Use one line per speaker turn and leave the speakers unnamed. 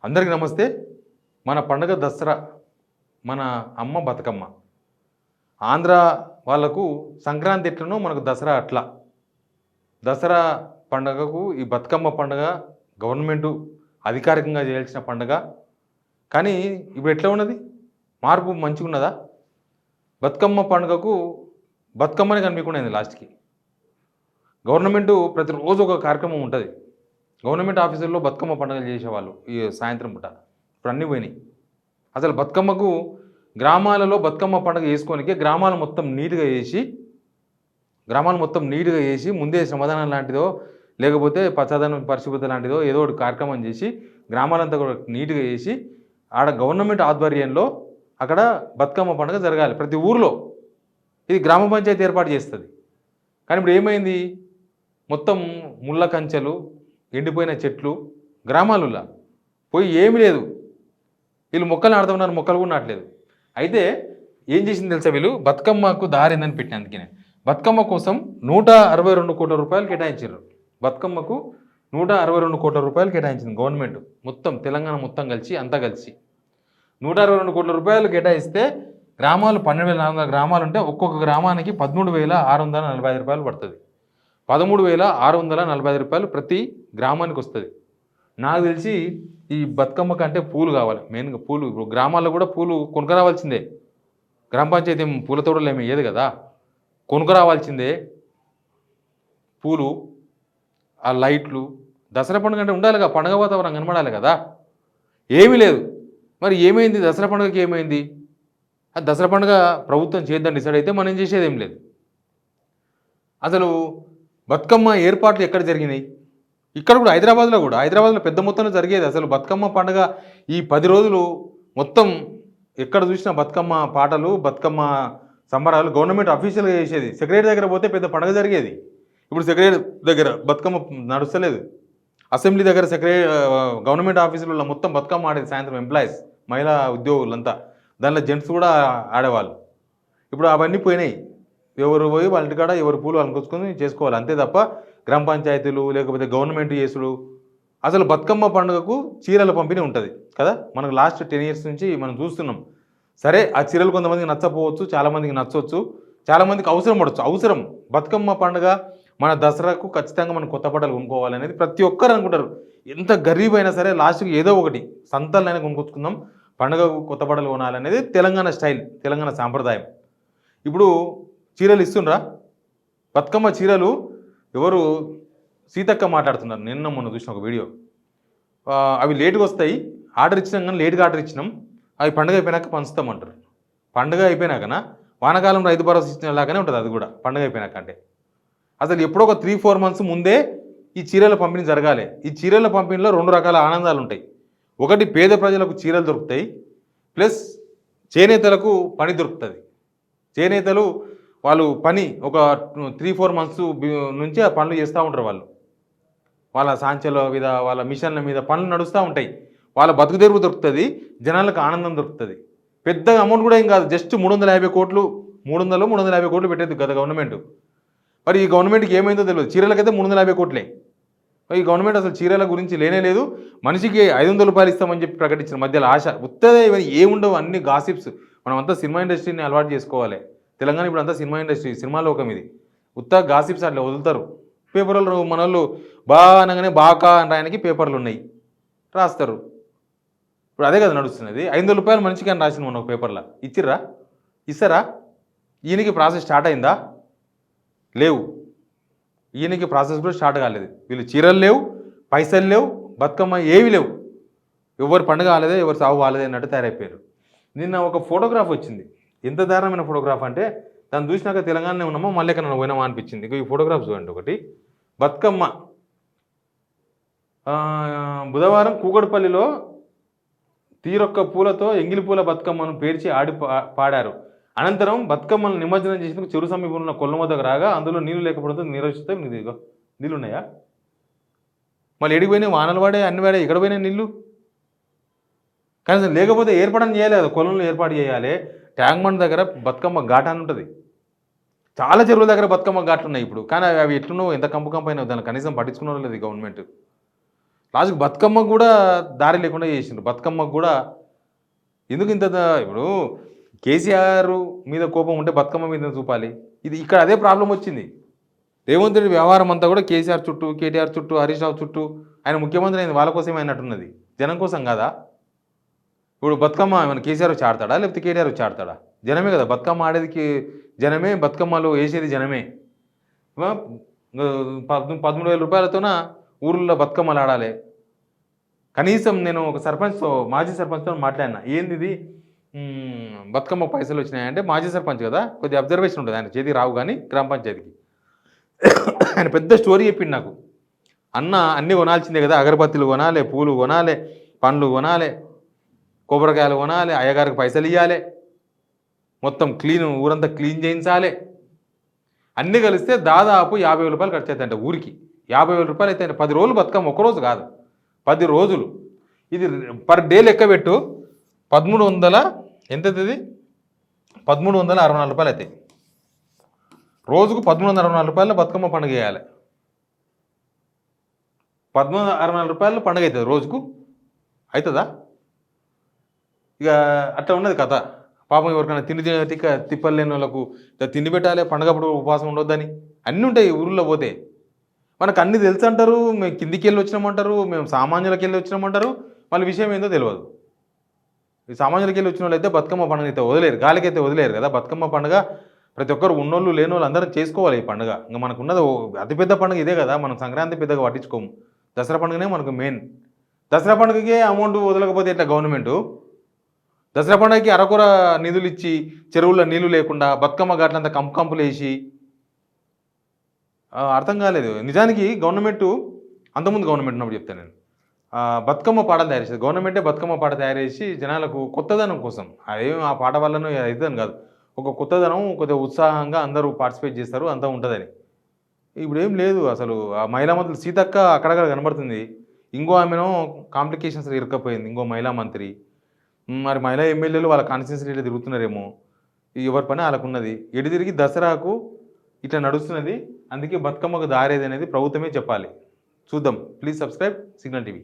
అందరికీ నమస్తే. మన పండుగ దసరా. మన అమ్మ బతుకమ్మ. ఆంధ్ర వాళ్ళకు సంక్రాంతి ఎట్లనో మనకు దసరా అట్లా. దసరా పండగకు ఈ బతుకమ్మ పండుగ గవర్నమెంటు అధికారికంగా చేయాల్సిన పండుగ. కానీ ఇప్పుడు ఎట్లా ఉన్నది? మార్పు మంచిగున్నదా? బతుకమ్మ పండుగకు బతుకమ్మనే కనిపించకుండా లాస్ట్‌కి. గవర్నమెంటు ప్రతిరోజు ఒక కార్యక్రమం ఉంటుంది. గవర్నమెంట్ ఆఫీసుల్లో బతుకమ్మ పండుగలు చేసేవాళ్ళు ఈ సాయంత్రం పూట. ఇప్పుడు అన్నీ పోయినాయి. అసలు బతుకమ్మకు గ్రామాలలో బతుకమ్మ పండుగ చేసుకోనికే గ్రామాలు మొత్తం నీట్‌గా చేసి ముందే శ్రమదానం లాంటిదో లేకపోతే పచ్చదనం పరిశుభ్రత లాంటిదో ఏదో ఒకటి కార్యక్రమం చేసి గ్రామాలంతా కూడా నీట్‌గా చేసి ఆడ గవర్నమెంట్ ఆధ్వర్యంలో అక్కడ బతుకమ్మ పండుగ జరగాలి ప్రతి ఊర్లో. ఇది గ్రామ పంచాయతీ ఏర్పాటు చేస్తుంది. కానీ ఇప్పుడు ఏమైంది? మొత్తం ముళ్ళ కంచెలు, ఎండిపోయిన చెట్లు గ్రామాలలో పోయి ఏమీ లేదు. వీళ్ళు మొక్కలు నాటుతున్నారు, మొక్కలు కూడా నాటలేదు. అయితే ఏం చేసింది తెలుసా? వీళ్ళు బతుకమ్మకు దారిందని పెట్టిన అందుకనే బతుకమ్మ కోసం 162 కోట్ల రూపాయలు కేటాయించారు. బతుకమ్మకు 162 కోట్ల రూపాయలు కేటాయించింది గవర్నమెంట్ మొత్తం, తెలంగాణ మొత్తం కలిసి అంతా కలిసి 162 కోట్ల రూపాయలు కేటాయిస్తే గ్రామాలు 12,400 గ్రామాలు ఉంటే ఒక్కొక్క గ్రామానికి 13,645 రూపాయలు పడుతుంది. 13,645 రూపాయలు ప్రతి గ్రామానికి వస్తుంది. నాకు తెలిసి ఈ బతుకమ్మ కంటే పూలు కావాలి మెయిన్గా. పూలు ఇప్పుడు గ్రామాల్లో కూడా పూలు కొనుక్కరావాల్సిందే. గ్రామ పంచాయతీ పూల తోటలు ఏమి ఇయ్యదు కదా, కొనుక్కరావాల్సిందే. పూలు, ఆ లైట్లు, దసరా పండుగ అంటే ఉండాలిగా, పండుగ వాతావరణం కనబడాలి కదా. ఏమీ లేదు. మరి ఏమైంది? దసరా పండుగకి ఏమైంది? ఆ దసరా పండుగ ప్రభుత్వం చేద్దాం డిసైడ్ అయితే మనం చేసేది ఏం లేదు. అసలు బతుకమ్మ ఏర్పాట్లు ఎక్కడ జరిగినాయి? ఇక్కడ కూడా హైదరాబాద్లో పెద్ద మొత్తంలో జరిగేది. అసలు బతుకమ్మ పండుగ ఈ 10 రోజులు మొత్తం ఎక్కడ చూసినా బతుకమ్మ పాటలు, బతుకమ్మ సంబరాలు గవర్నమెంట్ అఫీషియల్గా చేసేది. సెక్రటరీ దగ్గర పోతే పెద్ద పండుగ జరిగేది. ఇప్పుడు సెక్రటరీ దగ్గర బతుకమ్మ నడుస్తలేదు. అసెంబ్లీ దగ్గర గవర్నమెంట్ ఆఫీసులలో మొత్తం బతుకమ్మ ఆడేది సాయంత్రం. ఎంప్లాయీస్, మహిళా ఉద్యోగులంతా, దానిలో జెంట్స్ కూడా ఆడేవాళ్ళు. ఇప్పుడు అవన్నీ పోయినాయి. ఎవరు పోయి వాళ్ళ ఇంటికాడ ఎవరు పూలు అనుకొచ్చుకొని చేసుకోవాలి అంతే తప్ప గ్రామ పంచాయతీలు లేకపోతే గవర్నమెంట్ చేసుడు. అసలు బతుకమ్మ పండుగకు చీరల పంపిణీ ఉంటుంది కదా. మనకు లాస్ట్ 10 years నుంచి మనం చూస్తున్నాం. సరే, ఆ చీరలు కొంతమందికి నచ్చపోవచ్చు, చాలామందికి నచ్చవచ్చు, చాలామందికి అవసరం పడవచ్చు. అవసరం బతుకమ్మ పండుగ మన దసరాకు ఖచ్చితంగా మనం కొత్త బట్టలు కొనుక్కోవాలనేది ప్రతి ఒక్కరు అనుకుంటారు. ఎంత గరీబ్ అయినా సరే లాస్ట్కి ఏదో ఒకటి సంతలైనా కొనుక్కొచ్చుకుందాం, పండుగకు కొత్త బట్టలు కొనాలనేది తెలంగాణ స్టైల్, తెలంగాణ సాంప్రదాయం. ఇప్పుడు చీరలు ఇస్తుండ్రా? బతుకమ్మ చీరలు ఎవరు సీతక్క మాట్లాడుతున్నారు. నిన్న మొన్న చూసిన ఒక వీడియో. అవి లేటుగా వస్తాయి, ఆర్డర్ ఇచ్చినాం కానీ లేటుగా ఆర్డర్ ఇచ్చినాం, అవి పండుగ అయిపోయినాక పంచుతామంటారు. పండుగ అయిపోయినాకనా? వానాకాలం రైతు భరోసా ఇచ్చినలాగానే ఉంటుంది అది కూడా పండుగ అయిపోయినాక. అంటే అసలు ఎప్పుడో ఒక 3-4 months ముందే ఈ చీరల పంపిణీ జరగాలి. ఈ చీరల పంపిణీలో 2 రకాల ఆనందాలు ఉంటాయి. ఒకటి, పేద ప్రజలకు చీరలు దొరుకుతాయి, ప్లస్ చేనేతలకు పని దొరుకుతుంది. చేనేతలు వాళ్ళు పని ఒక 3-4 months నుంచి ఆ పనులు చేస్తూ ఉంటారు. వాళ్ళ సాంచల మీద, వాళ్ళ మిషన్ల మీద పనులు నడుస్తూ ఉంటాయి. వాళ్ళ బతుకు తెరువు దొరుకుతుంది, జనాలకు ఆనందం దొరుకుతుంది. పెద్ద అమౌంట్ కూడా ఏం కాదు, జస్ట్ 350 కోట్లు 350 కోట్లు పెట్టేది గత గవర్నమెంట్. మరి ఈ గవర్నమెంట్కి ఏమైందో తెలియదు. చీరలకైతే 350 కోట్లే. ఈ గవర్నమెంట్ అసలు చీరల గురించి లేనే లేదు. మనిషికి 500 రూపాయలు ఇస్తామని చెప్పి ప్రకటించిన మధ్యలో ఆశ ఉత్తదే. ఇవన్నీ ఏముండవు, అన్ని గాసిప్స్. మనం అంతా సినిమా ఇండస్ట్రీని అలవాటు చేసుకోవాలి. తెలంగాణ ఇప్పుడు అంతా సినిమా ఇండస్ట్రీ, సినిమా లోకం ఇది. ఉత్త గాసిప్స్ అట్లా వదులుతారు. పేపర్లు మన వాళ్ళు బాగా అనగానే బాకా రాయడానికి పేపర్లు ఉన్నాయి, రాస్తారు. ఇప్పుడు అదే కదా నడుస్తున్నది. 500 రూపాయలు మనిషికి అని రాసిన మన ఒక పేపర్లో ఇచ్చిర్రా? ఇస్తారా? ఈయనకి ప్రాసెస్ స్టార్ట్ అయిందా? లేవు. ఈయనకి ప్రాసెస్ కూడా స్టార్ట్ కాలేదు. వీళ్ళు చీరలు లేవు, పైసలు లేవు, బతుకమ్మ ఏవి లేవు. ఎవరు పండుగ కాలేదే, ఎవరు సాగు కాలేదే అన్నట్టు తయారైపోయారు. నిన్న ఒక ఫోటోగ్రాఫ్ వచ్చింది. ఎంత దారుణమైన ఫోటోగ్రాఫ్ అంటే దాన్ని చూసినాక తెలంగాణలో ఉన్నామో మళ్ళీ ఎక్కడ పోయినామా అనిపించింది. ఈ ఫోటోగ్రాఫ్ చూడండి. ఒకటి బతుకమ్మ బుధవారం కూకట్పల్లిలో తీరొక్క పూలతో ఎంగిలి పూల బతుకమ్మను పేర్చి పాడారు. అనంతరం బతుకమ్మను నిమజ్జనం చేసేందుకు చెరు సమీపంలో ఉన్న కొల్లం వద్దకు రాగా అందులో నీళ్లు లేకపోవడంతో నిరోచిస్తే నీళ్ళు ఉన్నాయా? మళ్ళీ ఎడిగిపోయినాయి, వానలు వాడే, అన్ని వాడే, ఎక్కడ పోయినాయి నీళ్ళు? కానీ లేకపోతే ఏర్పాటు చేయాలి కదా, కొలంలో ఏర్పాటు చేయాలి. ట్యాంక్ బండ్ దగ్గర బతుకమ్మ ఘాట్ అని ఉంటుంది. చాలా చెరువుల దగ్గర బతుకమ్మ ఘాట్లు ఉన్నాయి ఇప్పుడు. కానీ అవి ఎట్లున్నావు, ఎంత కంపు అయినా దాన్ని కనీసం పట్టించుకున్న లేదు గవర్నమెంట్. లాస్ట్కి బతుకమ్మకు కూడా దారి లేకుండా చేసిండ్రు. బతుకమ్మకు కూడా ఎందుకు ఇంత ఇప్పుడు కేసీఆర్ మీద కోపం ఉంటే బతుకమ్మ మీద చూపాలి. ఇది ఇక్కడ అదే ప్రాబ్లం వచ్చింది. రేవంత్ రెడ్డి వ్యవహారం అంతా కూడా కేసీఆర్ చుట్టూ, కేటీఆర్ చుట్టూ, హరీష్ రావు చుట్టూ. ఆయన ముఖ్యమంత్రి అయింది వాళ్ళ కోసమే అయినట్టున్నది, జనం కోసం కాదా? ఇప్పుడు బతుకమ్మ ఏమైనా కేసీఆర్ వచ్చి ఆడతాడా, లేకపోతే కేటీఆర్ వచ్చి ఆడతాడా? జనమే కదా బతుకమ్మ ఆడేదికి, జనమే బతుకమ్మలు వేసేది జనమే. 13,000 రూపాయలతోన ఊర్లో బతుకమ్మలు ఆడాలి. కనీసం నేను ఒక సర్పంచ్తో, మాజీ సర్పంచ్తో మాట్లాడినా, ఏంది ఇది బతుకమ్మ పైసలు వచ్చినాయంటే, మాజీ సర్పంచ్ కదా కొద్దిగా అబ్జర్వేషన్ ఉంటుంది, ఆయన చేతికి రావు కానీ గ్రామ పంచాయతీకి. ఆయన పెద్ద స్టోరీ చెప్పిండు నాకు. అన్న అన్నీ కొనాల్సిందే కదా, అగరబత్తులు కొనాలి, పూలు కొనాలి, పండ్లు కొనాలి, కొబ్బరికాయలు కొనాలి, అయ్యగారికి పైసలు ఇవ్వాలి, మొత్తం క్లీన్, ఊరంతా క్లీన్ చేయించాలి. అన్నీ కలిస్తే దాదాపు 50,000 రూపాయలు ఖర్చు అవుతాయంట ఊరికి. 50,000 రూపాయలు అయితే 10 రోజులు బతుకమ్మ, ఒక్కరోజు కాదు 10 రోజులు. ఇది పర్ డే లెక్క పెట్టు, 1300 ఎంత అవుతుంది? 1364 రూపాయలు అవుతాయి. రోజుకు 1364 రూపాయల బతుకమ్మ పండుగ వేయాలి. 1364 రూపాయల పండుగ అవుతుంది రోజుకు, అవుతుందా? ఇక అట్లా ఉన్నది కథ. పాపం ఎవరికైనా తిండి తిప్పలు లేని వాళ్ళకు తిండి పెట్టాలి, పండగప్పుడు ఉపవాసం ఉండొద్దని అన్నీ ఉంటాయి ఊళ్ళో పోతే. మనకు అన్నీ తెలుసు అంటారు, మేము కిందికి వెళ్ళి వచ్చినామంటారు, మేము సామాన్యులకి వెళ్ళి వచ్చినామంటారు, మళ్ళీ విషయం ఏందో తెలియదు. ఈ సామాన్యులకి వెళ్ళి వచ్చిన వాళ్ళు అయితే బతుకమ్మ పండుగ అయితే వదిలేరు, గాలికైతే వదిలేరు కదా. బతుకమ్మ పండుగ ప్రతి ఒక్కరు ఉన్నోళ్ళు లేని వాళ్ళు అందరం చేసుకోవాలి ఈ పండుగ. ఇంకా మనకు ఉన్నది అతిపెద్ద పండుగ ఇదే కదా. మనం సంక్రాంతి పెద్దగా పట్టించుకోము, దసరా పండుగనే మనకు మెయిన్. దసరా పండుగకే అమౌంట్ వదలకపోతే ఇట్లా గవర్నమెంటు దసరా పండుగకి అరకొర నిధులు ఇచ్చి, చెరువుల్లో నీళ్లు లేకుండా బతుకమ్మ ఘాట్లంతా కంపులు వేసి, అర్థం కాలేదు నిజానికి. గవర్నమెంట్ అంతకుముందు గవర్నమెంట్ ఉన్నప్పుడు చెప్తాను నేను, బతుకమ్మ పాటలు తయారు చేసేది గవర్నమెంటే. బతుకమ్మ పాట తయారు చేసి జనాలకు కొత్తదనం కోసం, అదేం ఆ పాట వల్లనో అవుతుందని కాదు, ఒక కొత్తదనం, కొద్దిగా ఉత్సాహంగా అందరూ పార్టిసిపేట్ చేస్తారు, అంతా ఉంటుందని. ఇప్పుడు ఏం లేదు అసలు. ఆ మహిళా మంత్రి సీతక్క అక్కడక్కడ కనబడుతుంది, ఇంకో ఆమెను కాంప్లికేషన్స్ ఇరకపోయింది, ఇంకో మహిళా మంత్రి. మరి మహిళా ఎమ్మెల్యేలు వాళ్ళ కాన్స్టిట్యున్సీలో తిరుగుతున్నారేమో, ఎవరి పని వాళ్ళకు ఉన్నది. ఎటు తిరిగి దసరాకు ఇట్లా నడుస్తున్నది. అందుకే బతుకమ్మకు దారేది అనేది ప్రభుత్వమే చెప్పాలి. చూద్దాం. Please subscribe signal TV.